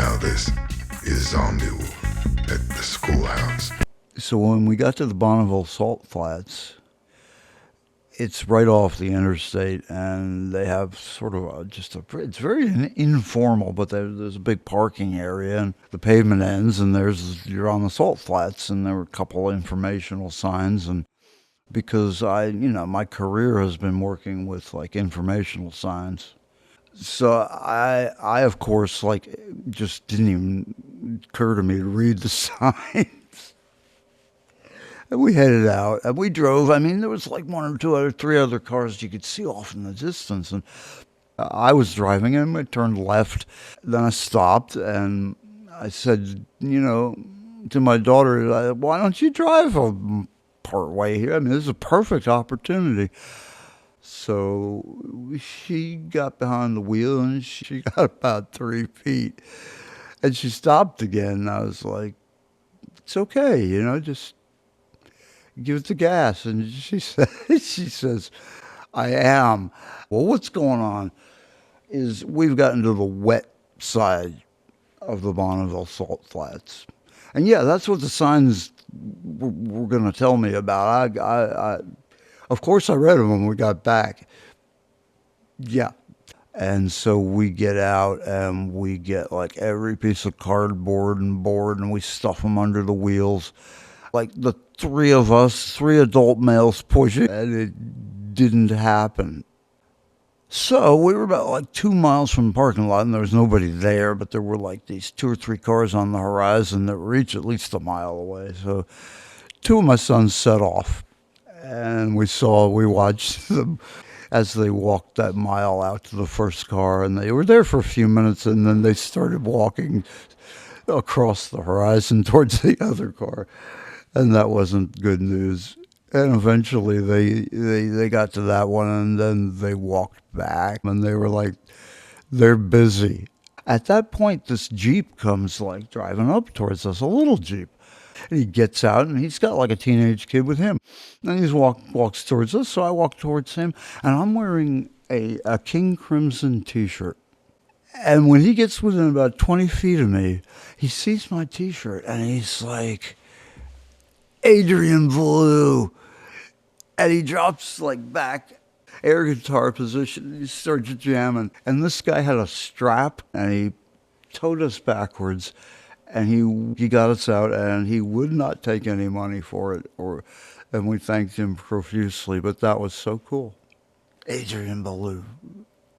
Now this is Zombie Woof at the schoolhouse. So when we got to the Bonneville Salt Flats, it's right off the interstate, and they have sort of it's very informal, but there's a big parking area, and the pavement ends, and you're on the salt flats, and there were a couple informational signs, and because my career has been working with like informational signs. So I of course, like, just didn't even occur to me to read the sign. And we headed out, and we drove. I mean, there was like three other cars you could see off in the distance. And I was driving, and I turned left. Then I stopped, and I said, to my daughter, why don't you drive a part way here? I mean, this is a perfect opportunity. So she got behind the wheel, and she got about 3 feet. And she stopped again. I was like, it's okay, just give it the gas. And she says, I am. Well, what's going on is we've gotten to the wet side of the Bonneville Salt Flats. And yeah, that's what the signs were going to tell me about. Of course I read them when we got back. Yeah. And so we get out, and we get like every piece of cardboard and board, and we stuff them under the wheels. Like the three of us, three adult males pushing, and it didn't happen. So we were about like 2 miles from the parking lot, and there was nobody there, but there were like these 2 or 3 cars on the horizon that were each at least a mile away. So 2 of my sons set off, and we watched them as they walked that mile out to the first car, and they were there for a few minutes, and then they started walking across the horizon towards the other car. And that wasn't good news. And eventually they got to that one, and then they walked back, and they were like, they're busy. At that point, this Jeep comes like driving up towards us, a little Jeep. And he gets out, and he's got like a teenage kid with him. And he walks towards us, so I walk towards him, and I'm wearing a King Crimson t-shirt. And when he gets within about 20 feet of me, he sees my t-shirt, and he's like, Adrian Blue. And he drops like back, air guitar position, and he starts jamming. And this guy had a strap, and he towed us backwards, and he got us out, and he would not take any money for it, and we thanked him profusely. But that was so cool. Adrian Ballou.